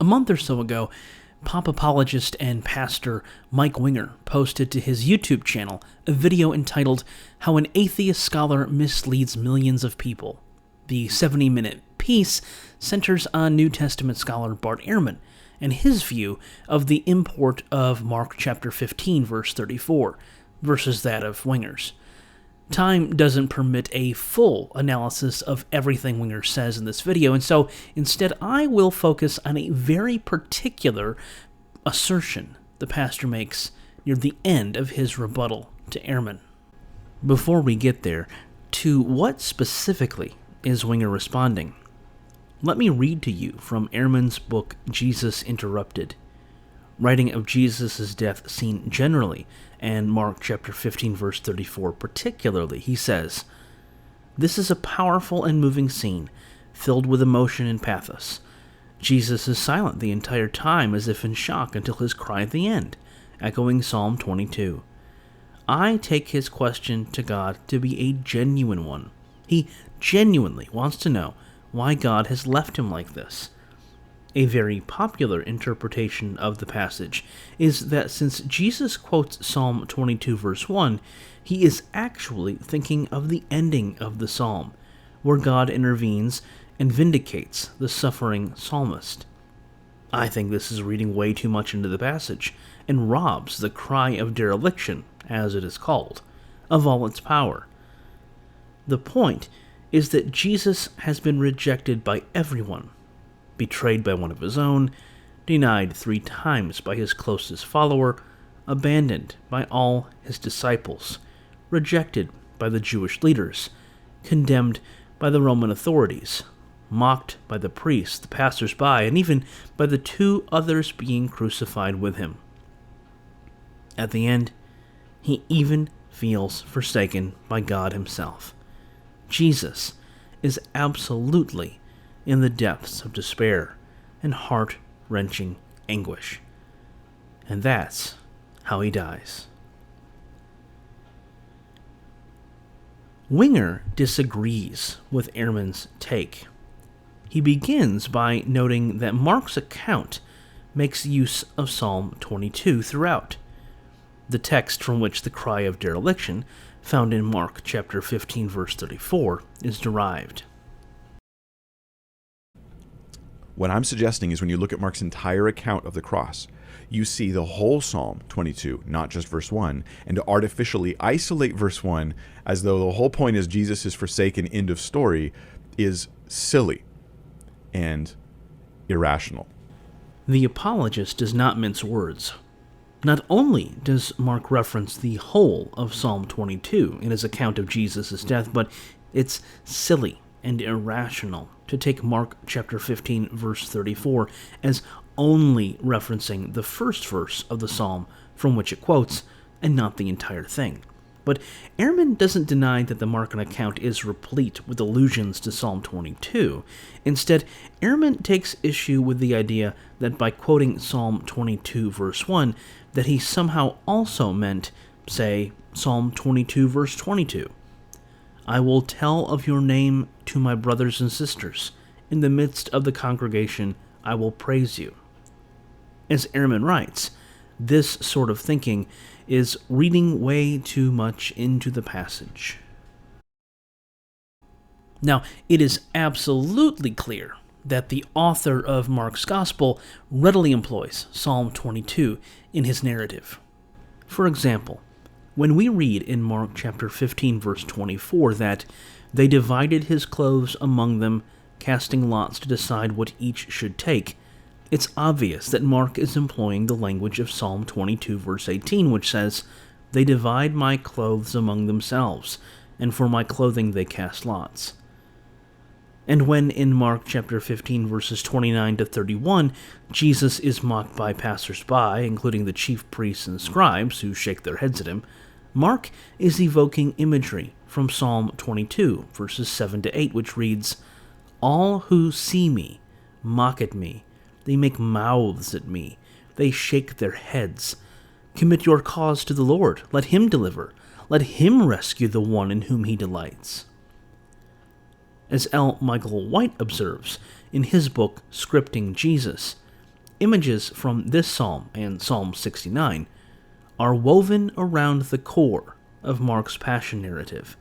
A month or so ago, pop-apologist and pastor Mike Winger posted to his YouTube channel a video entitled How an Atheist Scholar Misleads Millions of People. The 70-minute piece centers on New Testament scholar Bart Ehrman and his view of the import of Mark chapter 15, verse 34, versus that of Winger's. Time doesn't permit a full analysis of everything Winger says in this video, and so instead I will focus on a very particular assertion the pastor makes near the end of his rebuttal to Ehrman. Before we get there, to what specifically is Winger responding? Let me read to you from Ehrman's book, Jesus Interrupted. Writing of Jesus' death seen generally, and Mark chapter 15, verse 34 particularly, he says, "This is a powerful and moving scene, filled with emotion and pathos. Jesus is silent the entire time, as if in shock, until his cry at the end, echoing Psalm 22. I take his question to God to be a genuine one. He genuinely wants to know why God has left him like this. A very popular interpretation of the passage is that since Jesus quotes Psalm 22 verse 1, he is actually thinking of the ending of the psalm, where God intervenes and vindicates the suffering psalmist. I think this is reading way too much into the passage, and robs the cry of dereliction, as it is called, of all its power. The point is that Jesus has been rejected by everyone, betrayed by one of his own, denied 3 times by his closest follower, abandoned by all his disciples, rejected by the Jewish leaders, condemned by the Roman authorities, mocked by the priests, the passers-by, and even by the 2 others being crucified with him. At the end, he even feels forsaken by God himself. Jesus is absolutely in the depths of despair and heart-wrenching anguish. And that's how he dies. Winger disagrees with Airmans' take. He begins by noting that Mark's account makes use of Psalm 22 throughout, the text from which the cry of dereliction, found in Mark chapter 15, verse 34, is derived. What I'm suggesting is when you look at Mark's entire account of the cross, you see the whole Psalm 22, not just verse 1, and to artificially isolate verse 1 as though the whole point is Jesus is forsaken, end of story, is silly and irrational. The apologist does not mince words. Not only does Mark reference the whole of Psalm 22 in his account of Jesus' death, but it's silly and irrational to take Mark chapter 15, verse 34 as only referencing the first verse of the psalm from which it quotes, and not the entire thing. But Ehrman doesn't deny that the Markan account is replete with allusions to Psalm 22. Instead, Ehrman takes issue with the idea that by quoting Psalm 22, verse 1, that he somehow also meant, say, Psalm 22, verse 22. I will tell of your name to my brothers and sisters. In the midst of the congregation, I will praise you. As Ehrman writes, this sort of thinking is reading way too much into the passage. Now, it is absolutely clear that the author of Mark's Gospel readily employs Psalm 22 in his narrative. For example, when we read in Mark chapter 15, verse 24, that they divided his clothes among them, casting lots to decide what each should take, it's obvious that Mark is employing the language of Psalm 22, verse 18, which says, they divide my clothes among themselves, and for my clothing they cast lots. And when in Mark chapter 15, verses 29 to 31, Jesus is mocked by passers-by, including the chief priests and scribes who shake their heads at him, Mark is evoking imagery from Psalm 22, verses 7 to 8, which reads, all who see me mock at me. They make mouths at me. They shake their heads. Commit your cause to the Lord. Let him deliver. Let him rescue the one in whom he delights. As L. Michael White observes in his book, Scripting Jesus, images from this psalm and Psalm 69 are woven around the core of Mark's passion narrative.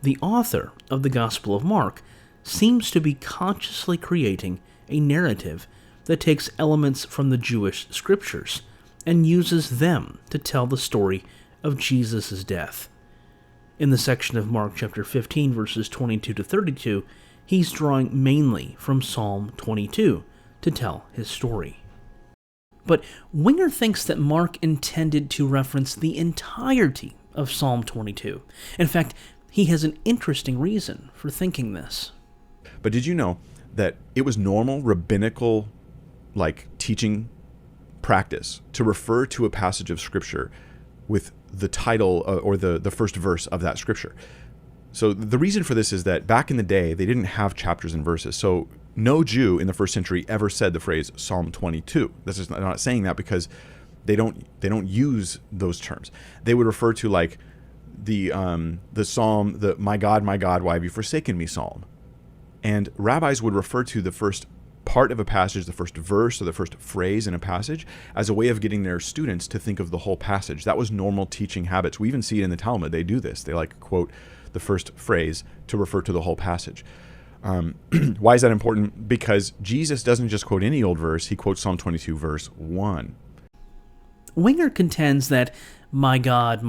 The author of the Gospel of Mark seems to be consciously creating a narrative that takes elements from the Jewish scriptures and uses them to tell the story of Jesus' death. In the section of Mark chapter 15, verses 22 to 32, he's drawing mainly from Psalm 22 to tell his story. But Winger thinks that Mark intended to reference the entirety of Psalm 22. In fact, he has an interesting reason for thinking this. But did you know that it was normal rabbinical teaching practice to refer to a passage of Scripture with the title or the first verse of that Scripture? So the reason for this is that back in the day, they didn't have chapters and verses. So no Jew in the first century ever said the phrase Psalm 22. This is not saying that because they don't use those terms. They would refer to the psalm, the my God, why have you forsaken me psalm. And rabbis would refer to the first part of a passage, the first verse or the first phrase in a passage, as a way of getting their students to think of the whole passage. That was normal teaching habits. We even see it in the Talmud. They do this. They quote the first phrase to refer to the whole passage. Why is that important? Because Jesus doesn't just quote any old verse. He quotes Psalm 22, verse 1. Winger contends that my God,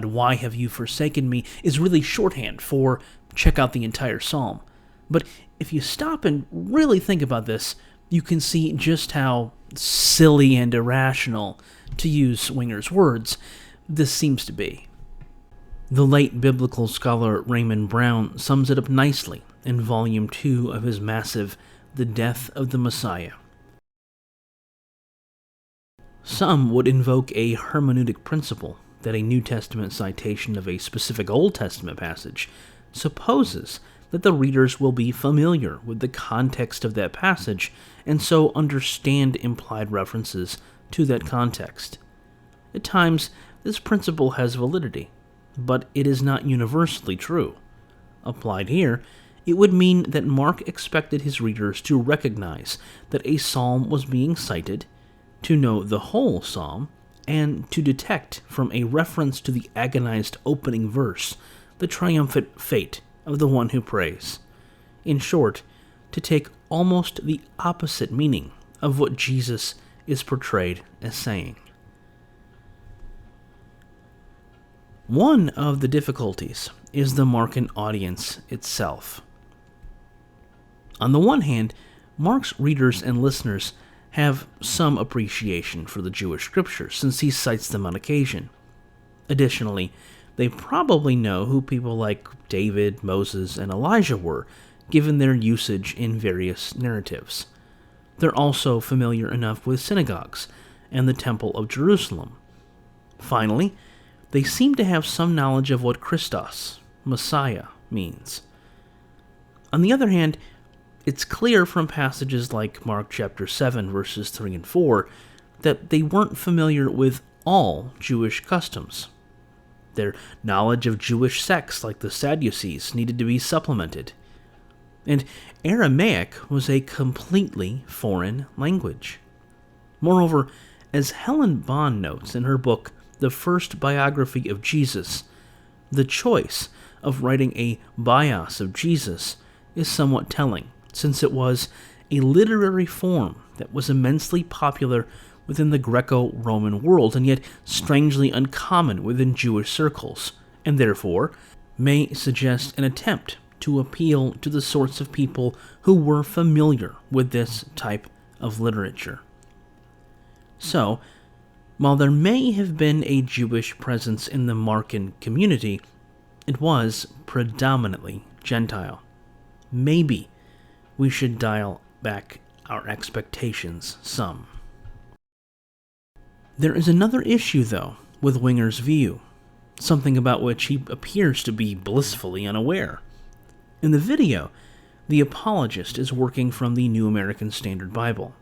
why have you forsaken me is really shorthand for check out the entire psalm. But if you stop and really think about this, you can see just how silly and irrational, to use Winger's words, this seems to be. The late biblical scholar Raymond Brown sums it up nicely in Volume 2 of his massive The Death of the Messiah. Some would invoke a hermeneutic principle that a New Testament citation of a specific Old Testament passage supposes that the readers will be familiar with the context of that passage and so understand implied references to that context. At times, this principle has validity, but it is not universally true. Applied here, it would mean that Mark expected his readers to recognize that a psalm was being cited, to know the whole psalm, and to detect from a reference to the agonized opening verse the triumphant fate of the one who prays. In short, to take almost the opposite meaning of what Jesus is portrayed as saying. One of the difficulties is the Markan audience itself. On the one hand, Mark's readers and listeners have some appreciation for the Jewish scriptures, since he cites them on occasion. Additionally, they probably know who people like David, Moses, and Elijah were, given their usage in various narratives. They're also familiar enough with synagogues and the Temple of Jerusalem. Finally, they seem to have some knowledge of what Christos, Messiah, means. On the other hand, it's clear from passages like Mark chapter 7, verses 3 and 4, that they weren't familiar with all Jewish customs. Their knowledge of Jewish sects like the Sadducees needed to be supplemented. And Aramaic was a completely foreign language. Moreover, as Helen Bond notes in her book, The First Biography of Jesus, the choice of writing a bios of Jesus is somewhat telling, since it was a literary form that was immensely popular within the Greco-Roman world, and yet strangely uncommon within Jewish circles, and therefore may suggest an attempt to appeal to the sorts of people who were familiar with this type of literature. So, while there may have been a Jewish presence in the Markan community, it was predominantly Gentile. Maybe we should dial back our expectations some. There is another issue, though, with Winger's view, something about which he appears to be blissfully unaware. In the video, the apologist is working from the New American Standard Bible.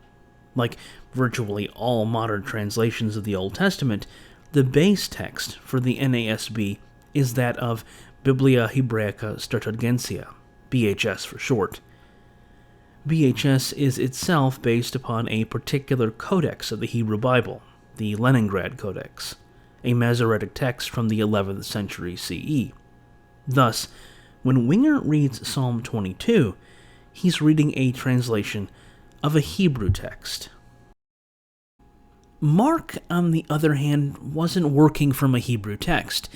Like virtually all modern translations of the Old Testament, the base text for the NASB is that of Biblia Hebraica Startugensia, BHS for short. BHS is itself based upon a particular codex of the Hebrew Bible, the Leningrad Codex, a Masoretic text from the 11th century CE. Thus, when Winger reads Psalm 22, he's reading a translation of a Hebrew text. Mark, on the other hand, wasn't working from a Hebrew text.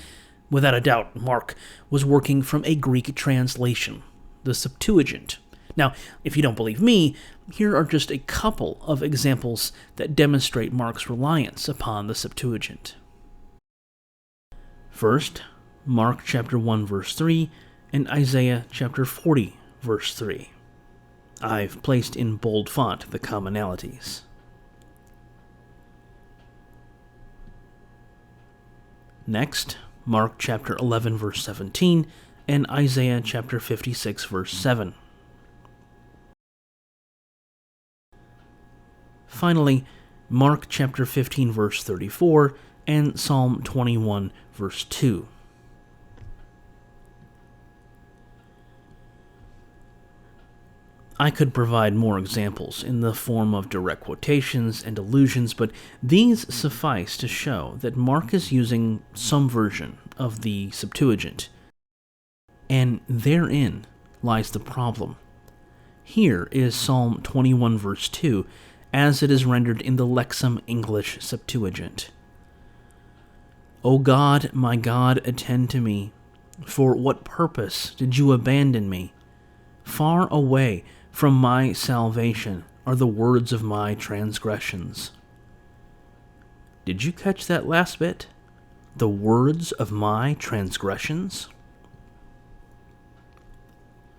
Without a doubt, Mark was working from a Greek translation, the Septuagint. Now, if you don't believe me, here are just a couple of examples that demonstrate Mark's reliance upon the Septuagint. First, Mark chapter 1 verse 3 and Isaiah chapter 40 verse 3. I've placed in bold font the commonalities. Next, Mark chapter 11 verse 17 and Isaiah chapter 56 verse 7. Finally, Mark chapter 15 verse 34 and Psalm 21 verse 2. I could provide more examples in the form of direct quotations and allusions, but these suffice to show that Mark is using some version of the Septuagint, and therein lies the problem. Here is Psalm 21 verse 2, as it is rendered in the Lexham English Septuagint. O God, my God, attend to me. For what purpose did you abandon me? Far away from my salvation are the words of my transgressions. Did you catch that last bit? The words of my transgressions?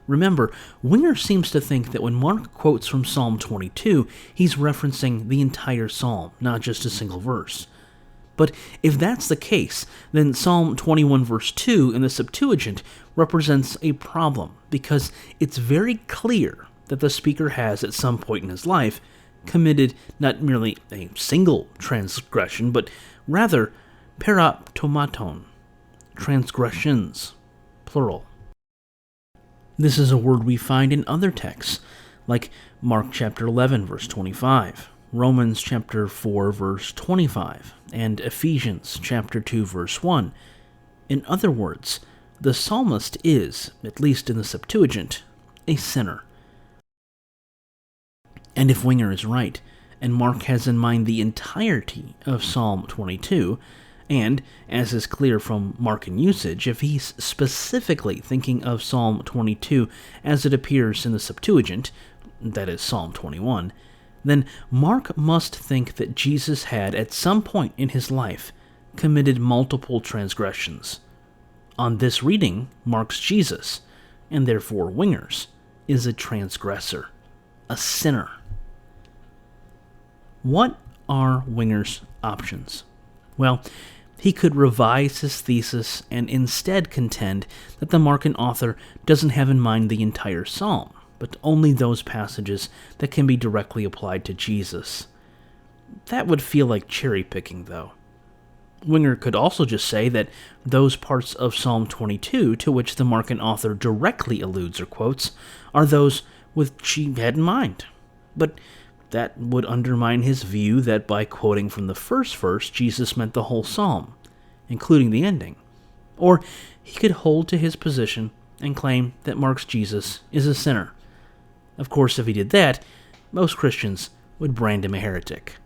Remember, Winger seems to think that when Mark quotes from Psalm 22, he's referencing the entire psalm, not just a single verse. But if that's the case, then Psalm 21 verse 2 in the Septuagint represents a problem, because it's very clear that the speaker has, at some point in his life, committed not merely a single transgression, but rather paraptomaton, transgressions, plural. This is a word we find in other texts, like Mark chapter 11 verse 25, Romans chapter 4 verse 25, and Ephesians chapter 2 verse 1. In other words, the psalmist is, at least in the Septuagint, a sinner. And if Winger is right, and Mark has in mind the entirety of Psalm 22, and, as is clear from Markan usage, if he's specifically thinking of Psalm 22 as it appears in the Septuagint, that is Psalm 21, then Mark must think that Jesus had, at some point in his life, committed multiple transgressions. On this reading, Mark's Jesus, and therefore Winger's, is a transgressor, a sinner. What are Winger's options? Well, he could revise his thesis and instead contend that the Markan author doesn't have in mind the entire psalm, but only those passages that can be directly applied to Jesus. That would feel like cherry-picking, though. Winger could also just say that those parts of Psalm 22 to which the Markan author directly alludes or quotes are those which he had in mind. But that would undermine his view that by quoting from the first verse, Jesus meant the whole psalm, including the ending. Or he could hold to his position and claim that Mark's Jesus is a sinner. Of course, if he did that, most Christians would brand him a heretic.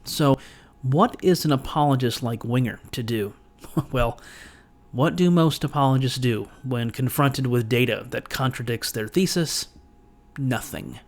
So, what is an apologist like Winger to do? Well, what do most apologists do when confronted with data that contradicts their thesis? Nothing.